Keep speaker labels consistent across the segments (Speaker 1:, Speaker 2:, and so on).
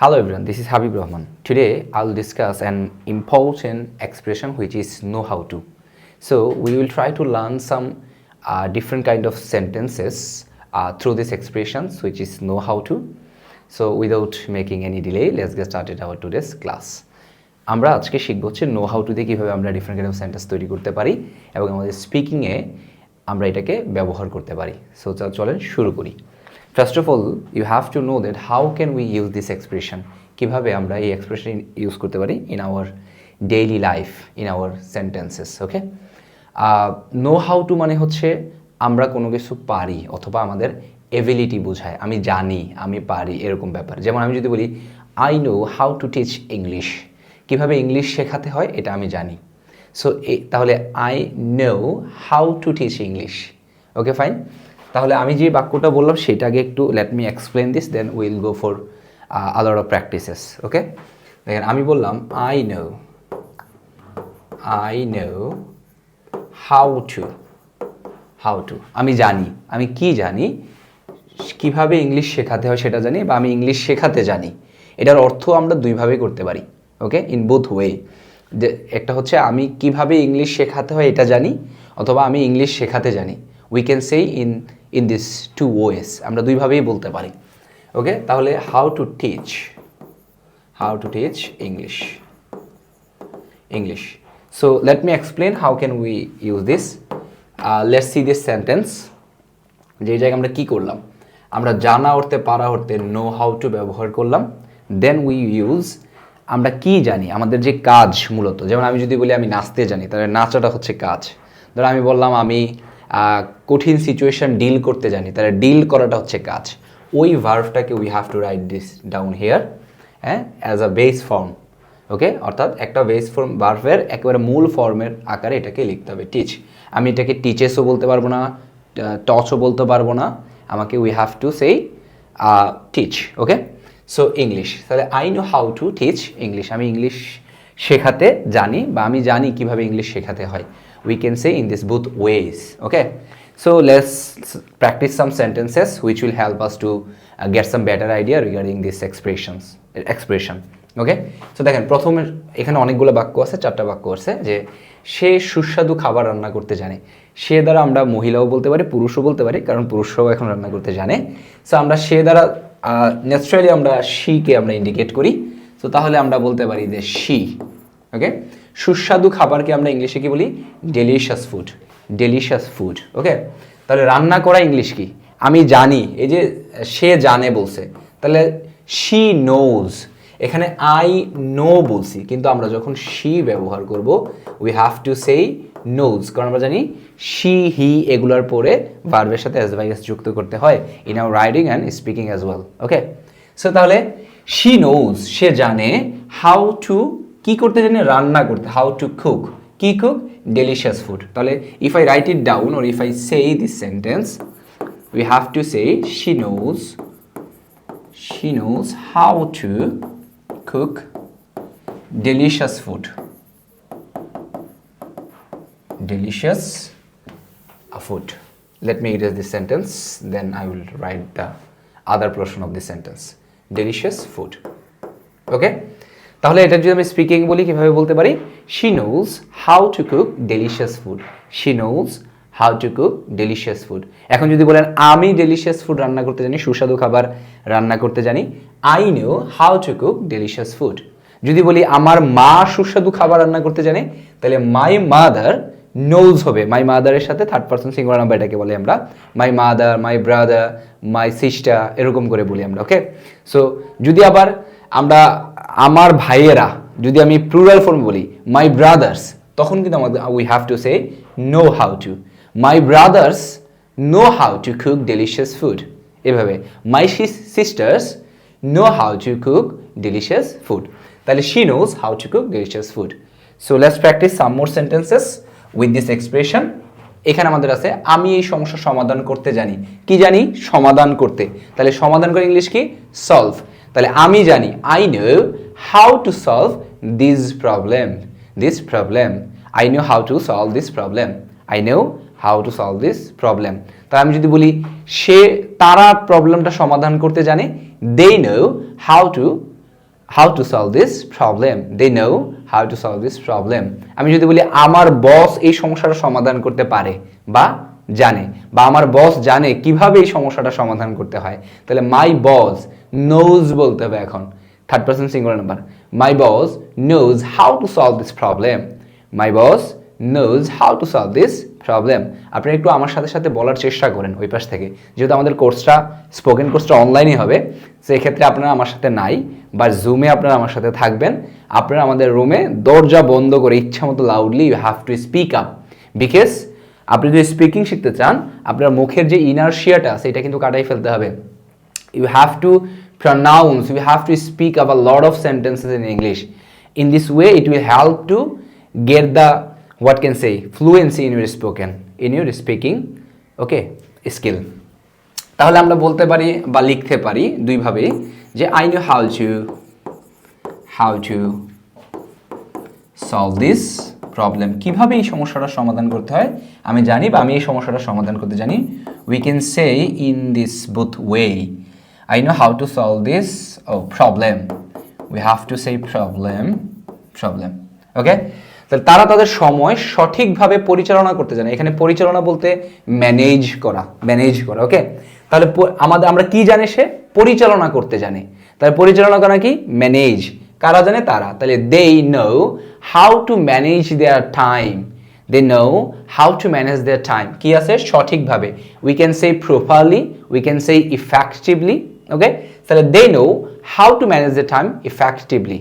Speaker 1: Hello everyone, this is Habib Rahman. Today I'll discuss an important expression which is know how to. So we will try to learn some different kind of sentences through these expressions which is know how to. So without making any delay, let's get started our today's class. আমরা আজকে শিখব হচ্ছে no how two দিয়ে কীভাবে আমরা different kind of sentence তৈরি করতে পারি এবং আমাদের স্পিকিংয়ে আমরা এটাকে ব্যবহার করতে পারি। সো চলেন শুরু করি। First of all, you have to know that how can we use this expression? কিভাবে আমরা এই এক্সপ্রেশন ইউজ করতে পারি in our daily life, in our sentences, okay? Know how to মানে হচ্ছে আমরা কোনো কিছু পারি অথবা আমাদের এবিলিটি বোঝায়, আমি জানি, আমি পারি এরকম ব্যাপার। যেমন আমি যদি বলি I know how to teach English, কিভাবে ইংলিশ শেখাতে হয় এটা আমি জানি। সো তাহলে I know how to teach English, okay fine. তাহলে আমি যে বাক্যটা বললাম সেটা আগে একটু let me explain this, then will go for other of practices, okay. দেখেন আমি বললাম I know how to, আমি জানি, আমি কি জানি, কিভাবে ইংলিশ শেখাতে হয় সেটা জানি, বা আমি ইংলিশ শেখাতে জানি। এটার অর্থ আমরা দুইভাবে করতে পারি, ওকে, ইন বোথ ওয়ে। যে একটা হচ্ছে আমি কিভাবে ইংলিশ শেখাতে হয় এটা জানি, অথবা আমি ইংলিশ শেখাতে জানি। We can say in this two ways, আমরা দুইভাবেই বলতে পারি, ওকে। তাহলে how to teach English. So let me explain how can we use this. Let's see this sentence. যে জায়গায় আমরা কি করলাম, আমরা জানা অর্থে পারা অর্থে নো হাউ টু ব্যবহার করলাম। দেন উই ইউজ, আমরা কি জানি, আমাদের যে কাজ মূলত। যেমন আমি যদি বলি আমি নাচতে জানি, তাহলে নাচাটা হচ্ছে কাজ। ধরো আমি বললাম আমি কঠিন সিচুয়েশন ডিল করতে জানি, তাহলে ডিল করাটা হচ্ছে কাজ। ওই ভার্বটাকে we have to write this down here, হ্যাঁ, as a base form, okay. অর্থাৎ একটা বেস ফর্ম ভার্বের একেবারে মূল ফর্মের আকারে এটাকে লিখতে হবে, টিচ। আমি এটাকে টিচেসও বলতে পারবো না, টচও বলতে পারবো না, আমাকে we have to say teach, okay. So English, তাহলে I know how to teach English, আমি ইংলিশ শেখাতে জানি বা আমি জানি কিভাবে ইংলিশ শেখাতে হয়। We can say in this both ways, okay. So let's practice some sentences which will help us to get some better idea regarding this expression, okay. So দেখেন প্রথমে এখানে অনেকগুলো বাক্য আছে, 4টা বাক্য আছে। যে সে সুস্বাদু খাবার রান্না করতে জানে, সে দ্বারা আমরা মহিলাও বলতে পারি, পুরুষও বলতে পারি, কারণ পুরুষরাও এখন রান্না করতে জানে। সো আমরা সে দ্বারা ন্যাচারালি আমরা শীকে আমরা ইন্ডিকেট করি। তো তাহলে আমরা বলতে পারি যে শি, ওকে। সুস্বাদু খাবারকে আমরা ইংলিশে কি বলি, ডেলিশিয়াস ফুড, ওকে। তাহলে রান্না করা ইংলিশ কি, আমি জানি, এই যে সে জানে বলছে, তাহলে শি নোজ। এখানে আই নো বলছি, কিন্তু আমরা যখন শি ব্যবহার করব we have to say knows, কারণ আমরা জানি শি হি এগুলার পরে ভার্বের সাথে এস বাই এস যুক্ত করতে হয় in our writing and speaking as well, okay. So তাহলে শি নোজ, সে জানে, হাউ টু কি করতে জানে, রান্না করতে, হাউ টু কুক, কি কুক, ডেলিশিয়াস ফুড। তাহলে if I right it down or if I say this sentence, we have to say she knows how to cook delicious food. Let me erase this sentence, then I will write the other portion of this sentence. Delicious food, okay. তাহলে এটা যদি আমি speaking বলি কিভাবে বলতে পারি, she knows how to cook delicious food. এখন যদি বলেন আমি ডেলিশিয়াস ফুড রান্না করতে জানি, সুস্বাদু খাবার রান্না করতে জানি, I know how to cook delicious food. যদি বলি আমার মা সুস্বাদু খাবার রান্না করতে জানে, তাহলে মাই মাদার নোজ হবে, মাই মাদারের সাথে থার্ড পারসন সিঙ্গুলার নাম্বার এটাকে বলে আমরা, my mother, my brother, my sister, এরকম করে বলি আমরা, ওকে। সো যদি আবার আমরা আমার ভাইয়েরা, যদি আমি প্লুরাল ফর্ম বলি মাই ব্রাদার্স, তখন কিন্তু আমাদের we have to say know how to, my brothers know how to cook delicious food. এভাবে my sisters know how to cook delicious food. তাহলে she knows how to cook delicious food. So let's practice some more sentences with this expression. এখানে আমাদের আছে আমি এই সমস্যার সমাধান করতে জানি, কি জানি, সমাধান করতে। তাহলে সমাধান করে ইংলিশ কি, সলভ। তাহলে আমি জানি I know how to solve this problem. I know how to solve this problem. তাহলে আমি যদি বলি তারা প্রবলেমটা সমাধান করতে জানে, they know how to how to solve this problem. They know how to solve this problem. আমি যদি বলি আমার বস এই সমস্যাটা সমাধান করতে পারে বা জানে, বা আমার বস জানে কিভাবে এই সমস্যাটা সমাধান করতে হয়, তাহলে মাই বস নোজ বলতে হবে। এখন third person singular number, my boss nose how to solve this problem. My boss nose how to solve this problem. আপনি একটু আমার সাথে সাথে বলার চেষ্টা করেন ওই পাশ থেকে, যেহেতু আমাদের কোর্সটা স্পোকেন কোর্সটা অনলাইনে হবে, সেই ক্ষেত্রে আপনারা আমার সাথে নাই বা জুমে আপনারা আমার সাথে থাকবেন। আপনারা আমাদের রুমে দরজা বন্ধ করে ইচ্ছা মতো loudly you have to speak up, because আপনি যদি স্পিকিং শিখতে চান আপনার মুখের যে ইনার্শিয়াটা আছে এটা কিন্তু কাটাই ফেলতে হবে। You have to pronounce, you have to speak up a lot of sentences in English. In this way, it will help to get the, what can say, fluency in your spoken, in your speaking, okay, skill. তাহলে আমরা বলতে পারি বা লিখতে পারি দুইভাবে যে I know how to solve this problem. কিভাবে এই সমস্যাটার সমাধান করতে হয় আমি জানি, বা আমি এই সমস্যাটার সমাধান করতে জানি। We can say in this both way. I know how to solve this problem. We have to say problem. Okay? তাহলে তারা তাদের সময় সঠিকভাবে পরিচালনা করতে জানে। এখানে পরিচালনা বলতে ম্যানেজ করা। ওকে? তাহলে আমরা কি জানে, সে পরিচালনা করতে জানে। তাহলে পরিচালনা করা কি? ম্যানেজ। কারা জানে? তারা। তাহলে they know how to manage their time. They know how to manage their time. কি আছে? সঠিকভাবে। We can say properly, we can say effectively. Okay? তাহলে they know how to manage their time effectively.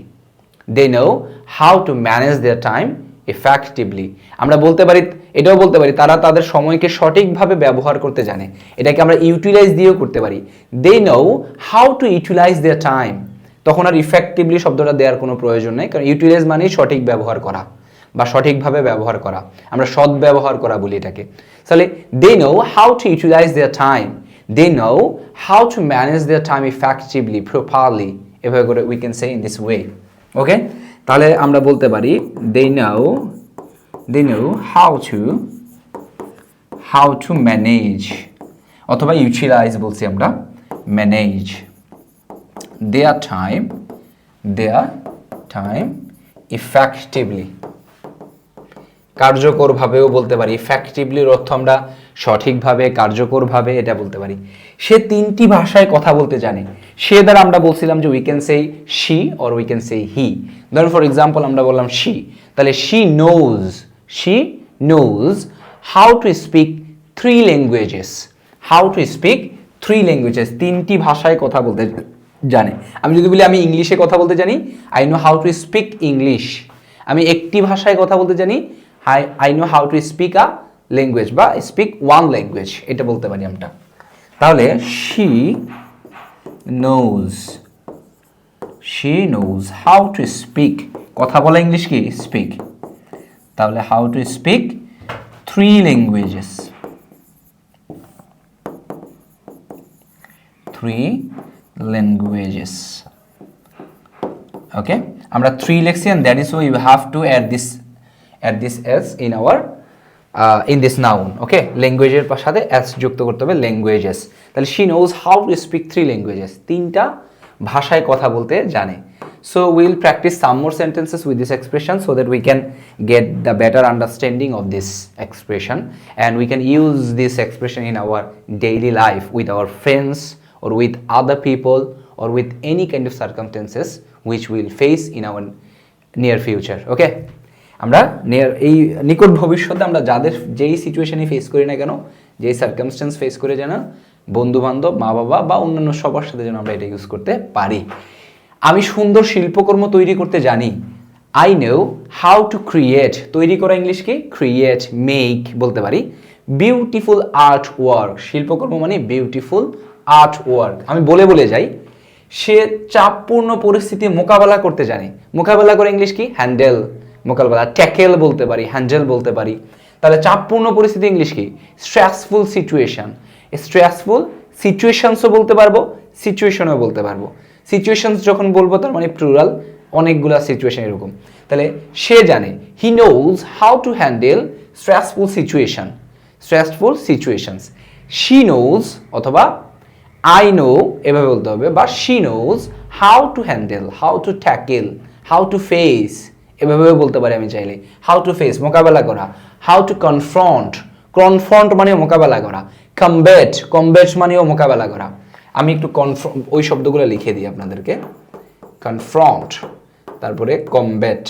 Speaker 1: They know how to manage their time effectively. আমরা বলতে পারি, এটাও বলতে পারি তারা তাদের সময়কে সঠিকভাবে ব্যবহার করতে জানে। এটাকে আমরা ইউটিলাইজ দিয়েও করতে পারি। They know how to utilize their time. তখন আর ইফেক্টিভলি শব্দটা দেওয়ার কোনো প্রয়োজন নেই, কারণ ইউটিলাইজ মানেই সঠিক ব্যবহার করা বা সঠিকভাবে ব্যবহার করা। আমরা সৎ ব্যবহার করা বলি এটাকে। তাহলে they know how to utilize their time. They know how to manage their time effectively, properly. এভাবে করে we can say in this way. ওকে? তাহলে আমরা বলতে পারি they know how to manage, অথবা utilize বলছি আমরা, manage their time effectively. কার্যকরভাবেও বলতে পারি। ইফেক্টিভলির অর্থ আমরা সঠিকভাবে, কার্যকরভাবে এটা বলতে পারি। সে তিনটি ভাষায় কথা বলতে জানে। সে দ্বারা আমরা বলছিলাম যে we can say she or we can say he. ধরুন ফর এক্সাম্পল আমরা বললাম শি, তাহলে she knows how to speak three languages. তিনটি ভাষায় কথা বলতে জানে। আমি যদি বলি আমি ইংলিশে কথা বলতে জানি, I know how to speak English. আমি একটি ভাষায় কথা বলতে জানি, I know how to speak a language বা speak one language, এটা বলতে পারি আমরা। তাহলে she knows how to speak, কথা বলা ইংলিশ কি? speak। তাহলে how to speak three languages. Okay, আমরা 3 লিখছি, and that is why you have to add this s in our in this noun. Okay, language এর সাথে s যুক্ত করতে হবে, languages. তাহলে she knows how to speak 3 languages. তিনটা ভাষায় কথা বলতে জানে। So we will practice some more sentences with this expression so that we can get the better understanding of this expression, and we can use this expression in our daily life with our friends or with other people or with any kind of circumstances which we will face in our near future. Okay, আমরা এই নিকট ভবিষ্যতে আমরা যাদের যেই সিচুয়েশনে face করি না কেন, যেই সার্কামস্টেন্স ফেস করে যেন বন্ধু বান্ধব, মা বাবা বা অন্যান্য সবার সাথে যেন আমরা এটা ইউজ করতে পারি। আমি সুন্দর শিল্পকর্ম তৈরি করতে জানি। I know how to create, তৈরি করা ইংলিশ কি? ক্রিয়েট, মেক বলতে পারি। বিউটিফুল আর্ট ওয়ার্ক, শিল্পকর্ম মানে বিউটিফুল আর্ট ওয়ার্ক। আমি বলে যাই, সে চাপপূর্ণ পরিস্থিতি মোকাবেলা করতে জানে। মোকাবেলা করে ইংলিশ কি? হ্যান্ডেল, মোকাবেলা। ট্যাকেল বলতে পারি, হ্যান্ডেল বলতে পারি। তাহলে চাপপূর্ণ পরিস্থিতি ইংলিশ কি? Stressful situation. স্ট্রেসফুল সিচুয়েশনসও বলতে পারবো, সিচুয়েশনও বলতে পারবো। সিচুয়েশনস যখন বলবো তার মানে প্লুরাল, অনেকগুলা সিচুয়েশন এরকম। তাহলে সে জানে, হি knows how to handle stressful situations. She knows অথবা আই নো এভাবে বলতে হবে, বা she knows how to handle, how to tackle, how to face এভাবেও বলতে পারি আমি চাইলে। হাউ টু ফেস মোকাবেলা করা, হাউ টু কনফ্রন্ট, কনফ্রন্ট মানে মোকাবেলা করা, কমব্যাট, কমব্যাট মানেও মোকাবেলা করা। আমি একটু ওই শব্দগুলো লিখে দিই আপনাদেরকে, কনফ্রন্ট, তারপরে কমব্যাট,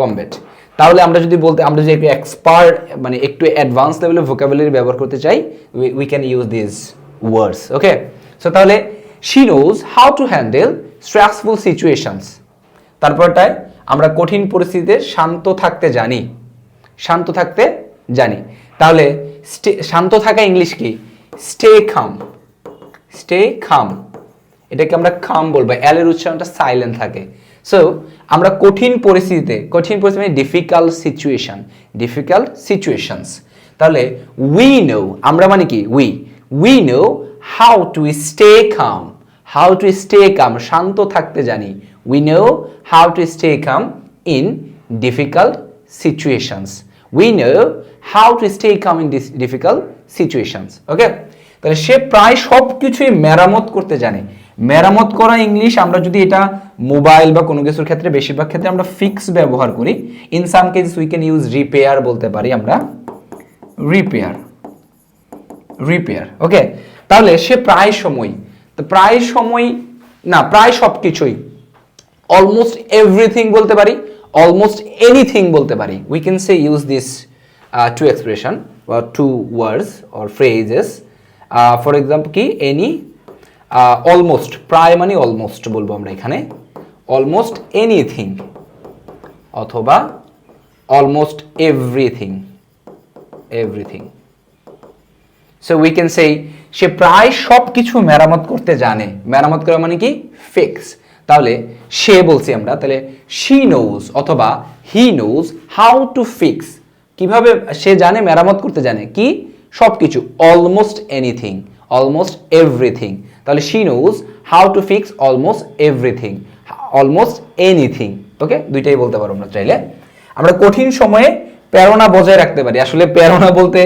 Speaker 1: কমব্যাট। তাহলে আমরা যদি একটু এক্সপার্ট মানে একটু অ্যাডভান্স লেভেলের ভোকাবুলারি ব্যবহার করতে চাই, we can use this words. Okay, so তাহলে she knows how to handle stressful situations. তারপরটায় আমরা কঠিন পরিস্থিতিতে শান্ত থাকতে জানি, শান্ত থাকতে জানি। তাহলে শান্ত থাকা ইংলিশ কি? স্টে খাম, স্টে খাম, এটাকে আমরা খাম বলবো, এল এর উচ্চারণটা সাইলেন্ট থাকে। সো আমরা কঠিন পরিস্থিতিতে মানে ডিফিকাল্ট সিচুয়েশন, ডিফিকাল্ট সিচুয়েশনস। তাহলে উই নো, আমরা মানে কি we know how to stay calm, how to stay calm, শান্ত থাকতে জানি। We know how to stay calm in difficult situations, we know how to stay calm in difficult situations. Okay, তাহলে সে প্রায় সব কিছুই মেরামত করতে জানে। মেরামত করা ইংলিশ আমরা যদি এটা মোবাইল বা কোনো কিছুর ক্ষেত্রে, বেশিরভাগ ক্ষেত্রে আমরা ফিক্স ব্যবহার করি। In some cases we can use repair বলতে পারি আমরা, রিপেয়ার, রিপেয়ার। ওকে, তাহলে সে প্রায় সময়, তো প্রায় সময় না, প্রায় সব কিছুই, অলমোস্ট এভরিথিং বলতে পারি, অলমোস্ট এনিথিং বলতে পারি। We can say use this two expression বা two words or phrases. For example কি, এনি, অলমোস্ট, প্রায় মানে অলমোস্ট বলবো আমরা এখানে, অলমোস্ট এনিথিং অথবা almost everything, everything. So we can say সে প্রায় সব কিছু মেরামত করতে জানে। মেরামত করা মানে কি? ফিক্স। তাহলে সে বলছি আমরা, তাহলে শি নোজ অথবা he knows how to fix, কিভাবে সে জানে, মেরামত করতে জানে কি? সব কিছু, অলমোস্ট এনিথিং, অলমোস্ট এভরিথিং। তাহলে she knows how to fix almost everything, almost anything. Okay, দুইটাই বলতে পারো আমরা চাইলে। আমরা কঠিন সময়ে প্রেরণা বজায় রাখতে পারি, আসলে প্রেরণা বলতে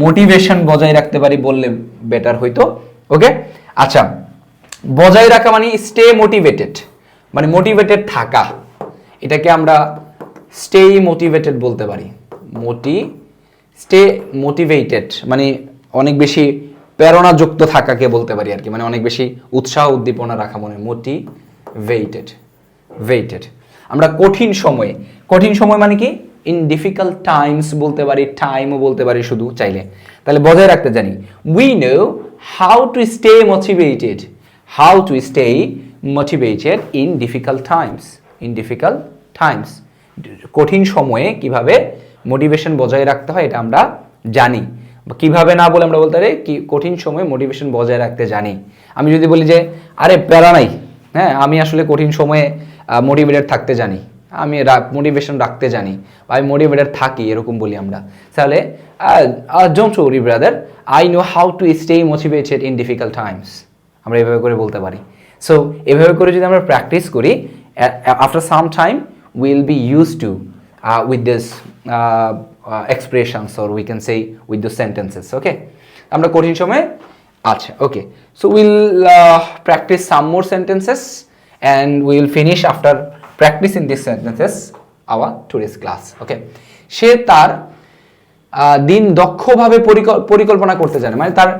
Speaker 1: মোটিভেশন বজায় রাখতে পারি বললে বেটার হইতো। ওকে, আচ্ছা, বজায় রাখা মানে স্টে মোটিভেটেড, মানে মোটিভেটেড থাকা, এটাকে আমরা স্টে মোটিভেটেড বলতে পারি। স্টে মোটিভেটেড মানে অনেক বেশি প্রেরণাযুক্ত থাকাকে বলতে পারি আর কি, মানে অনেক বেশি উৎসাহ উদ্দীপনা রাখা, মনে মোটিভেটেড, ভেটেড। আমরা কঠিন সময় মানে কি? ইন ডিফিকাল্ট টাইমস বলতে পারি, টাইমও বলতে পারি শুধু চাইলে। তাহলে বজায় রাখতে জানি। We know how to stay motivated, how to stay motivated in difficult Times, in difficult Times. কঠিন সময়ে কিভাবে মোটিভেশন বজায় রাখতে হয় এটা আমরা জানি। কিভাবে না বলে আমরা বলতে পারি কি কঠিন সময়ে মোটিভেশন বজায় রাখতে জানি। আমি যদি বলি যে আরে প্যারা নাই, হ্যাঁ আমি আসলে কঠিন সময়ে মোটিভেটেড থাকতে জানি, আমি মোটিভেশন রাখতে জানি, বা আমি মোটিভেটেড থাকি, এরকম বলি আমরা। তাহলে don't worry brother, I know how to stay motivated in difficult Times, আমরা এভাবে করে বলতে পারি। সো এভাবে করে যদি আমরা প্র্যাকটিস করি, after some time will be use to with this expressions, or we can say with the sentences. Okay, আমরা কঠিন সময়ে, আচ্ছা, ওকে, so we'll practice some more sentences and we will finish after practicing these sentences our today's class. Okay, সে তার দিন দক্ষভাবে পরিকল্পনা করতে জানে, মানে তার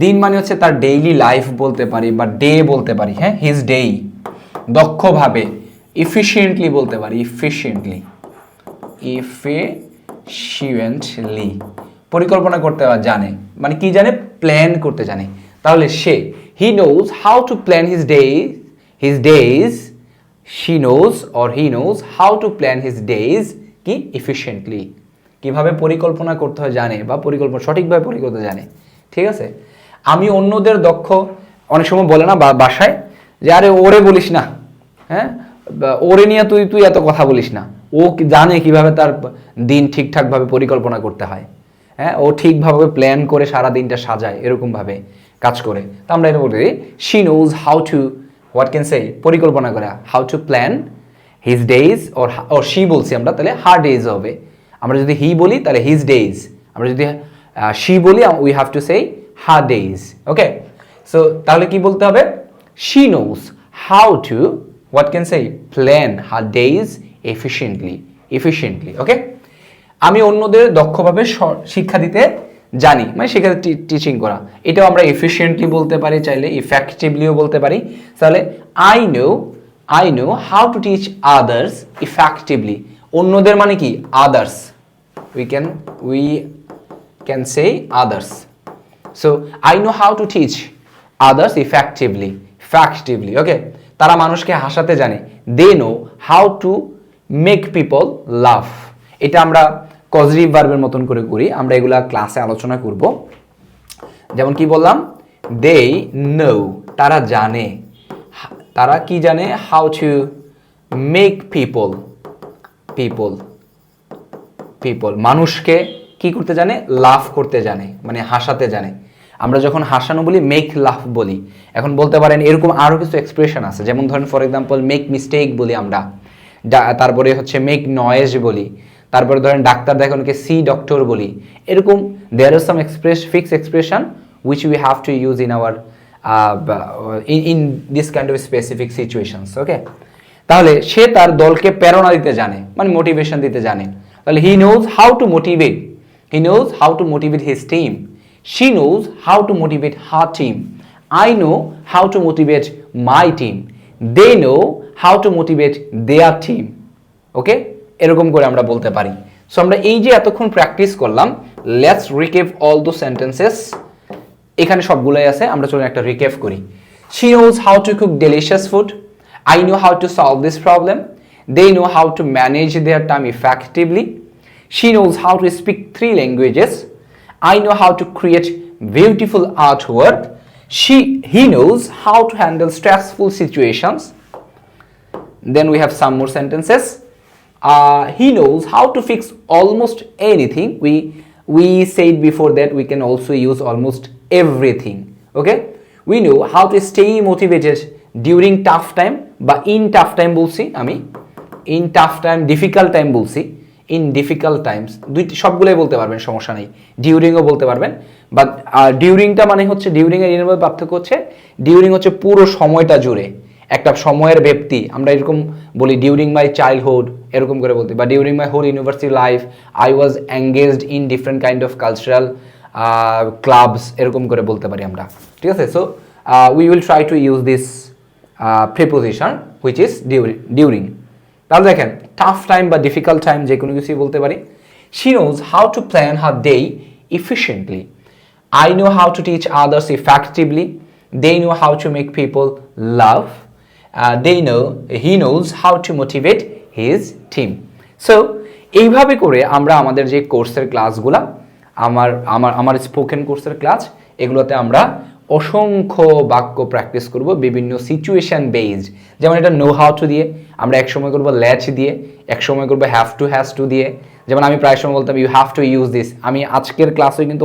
Speaker 1: দিন মানে হচ্ছে তার ডেইলি লাইফ বলতে পারি বা ডে বলতে পারি। হ্যাঁ, হিজ ডে, দক্ষভাবে, ইফিশিয়েন্টলি বলতে পারি, ইফিশিয়েন্টলি, ইফিশিয়েন্টলি পরিকল্পনা করতে জানে, মানে কি জানে? প্ল্যান করতে জানে। তাহলে সে, he knows how to plan his days, she knows or he knows how to plan his days কি? ইফিশিয়েন্টলি, কিভাবে পরিকল্পনা করতে হয় জানে, বা সঠিকভাবে পরিকল্পনা জানে। ঠিক আছে, আমি অন্যদের দক্ষ, অনেক সময় বলে না বাসায় যে আরে ওরে বলিস না, হ্যাঁ ওরে নিয়ে তুই এত কথা বলিস না, ও জানে কিভাবে তার দিন ঠিকঠাকভাবে পরিকল্পনা করতে হয়। হ্যাঁ, ও ঠিকভাবে প্ল্যান করে সারা দিনটা সাজায়, এরকমভাবে কাজ করে। তো আমরা এটা বলি she knows how two, what can say, পরিকল্পনা করে, how to plan his days, or she বলছি আমরা, তাহলে হার ডেজ হবে। আমরা যদি হি বলি তাহলে হিজ ডেজ, আমরা যদি শি বলি we have to say her days. Okay, so তাহলে কি বলতে হবে? she knows how to what can say plan her days efficiently ওকে। আমি অন্যদের দক্ষভাবে শিক্ষা দিতে জানি, মানে শিক্ষা টিচিং করা, এটাও আমরা এফিশিয়েন্টলি বলতে পারি, চাইলে ইফেক্টিভলিও বলতে পারি। তাহলে I know how to teach others effectively, অন্যদের মানে কি? Others, we can say others. So I know how to teach others effectively okay. তারা মানুষকে হাসাতে জানে, they know how to make people laugh. এটা আমরা কজরিভ ভার্বের মতন করে করি, আমরা এগুলা ক্লাসে আলোচনা করব। যেমন কি বললাম? দে নো, তারা জানে, তারা কি জানে? হাউ টু মেক পিপল মানুষকে কি করতে জানে? লাভ করতে জানে, মানে হাসাতে জানে। আমরা যখন হাসানো বলি মেক লাভ বলি। এখন বলতে পারেন এরকম আরও কিছু এক্সপ্রেশন আছে, যেমন ধরেন ফর এক্সাম্পল মেক মিস্টেক বলি আমরা, তারপরে হচ্ছে মেক নয়েজ বলি, তারপরে ধরেন ডাক্তার দেখানোকে সি ডক্টর বলি। এরকম there are some fix expression which we have to use in our in this kind of specific situations okay. তাহলে সে তার দলকে প্রেরণা দিতে জানে, মানে মোটিভেশন দিতে জানে। তাহলে হি knows how two motivate his team, she knows how to motivate her team, I know how to motivate my team, they know how to motivate their team ওকে। এরকম করে আমরা বলতে পারি। সো আমরা এই যে এতক্ষণ প্র্যাকটিস করলাম, লেটস রিক্যাপ অল দো সেন্টেন্সেস। এখানে সবগুলোই আছে, আমরা চলুন একটা রিক্যাপ করি। she knows how to cook delicious food, I know how to solve this problem, they know how to manage their time effectively, she knows how to speak 3 languages, I know how to create beautiful artwork, he knows how to handle stressful situations. Then we have some more sentences. He knows how to fix almost anything. We said before that we can also use almost everything okay. We know how to stay motivated during tough time, বা in tough time বলছি আমি, in tough time, difficult time বলছি, in difficult Times, দুইটি সবগুলোই বলতে পারবেন, সমস্যা নেই। ডিউরিংও বলতে পারবেন, বাট ডিউরিংটা মানে হচ্ছে, ডিউরিংয়ের এর মধ্যে পার্থক্য হচ্ছে, ডিউরিং হচ্ছে পুরো সময়টা জুড়ে, একটা সময়ের ব্যক্তি। আমরা এরকম বলি ডিউরিং মাই চাইল্ডহুড, এরকম করে বলতে, বা during my whole university life I was engaged in different kind of cultural clubs, এরকম করে বলতে পারি আমরা, ঠিক আছে। So we will try to use this preposition which is during. তাহলে দেখেন টাফ টাইম বা ডিফিকাল্ট টাইম যে কোনো কিছুই বলতে পারি। She knows how to plan her day efficiently, I know how to teach others effectively, they know how to make people love, he knows how two motivate his team. So এইভাবে করে আমরা আমাদের যে কোর্সের ক্লাসগুলা, আমার স্পোকেন কোর্সের class, এগুলোতে আমরা অসংখ্য বাক্য প্র্যাকটিস করব বিভিন্ন সিচুয়েশন বেসড। যেমন এটা নো হাউ টু দিয়ে, আমরা এক সময় করবো ল্যাচ দিয়ে, এক সময় করবো হ্যাভ টু হ্যাজ টু দিয়ে। যেমন আমি প্রায় সময় বলতাম you have to use this, আমি আজকের ক্লাসে কিন্তু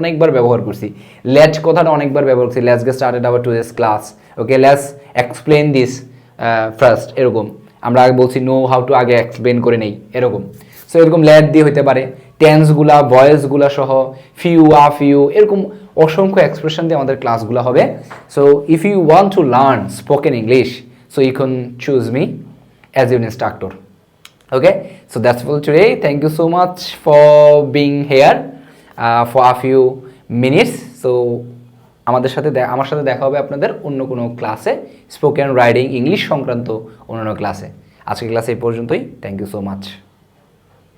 Speaker 1: অনেকবার ব্যবহার করছি। লেট কথাটা অনেকবার ব্যবহার করছি, let's get started our today's class okay, let's explain this first, এরকম। আমরা আগে বলছি নো হাউ টু আগে এক্সপ্লেন করে নেই, এরকম। সো এরকম ল্যাট দিয়ে হতে পারে, টেন্সগুলা ভয়েসগুলা সহ, ফিউ ফিউ, এরকম অসংখ্য এক্সপ্রেশন দিয়ে আমাদের ক্লাসগুলো হবে। So if you want to learn spoken English, so you can choose me as your instructor okay. So that's for today. Thank you so much for being here for a few minutes. So আমার সাথে দেখা হবে আপনাদের অন্য কোনো ক্লাসে, spoken writing English সংক্রান্ত অন্য ক্লাসে। আজকের ক্লাসে এই পর্যন্তই। Thank you so much.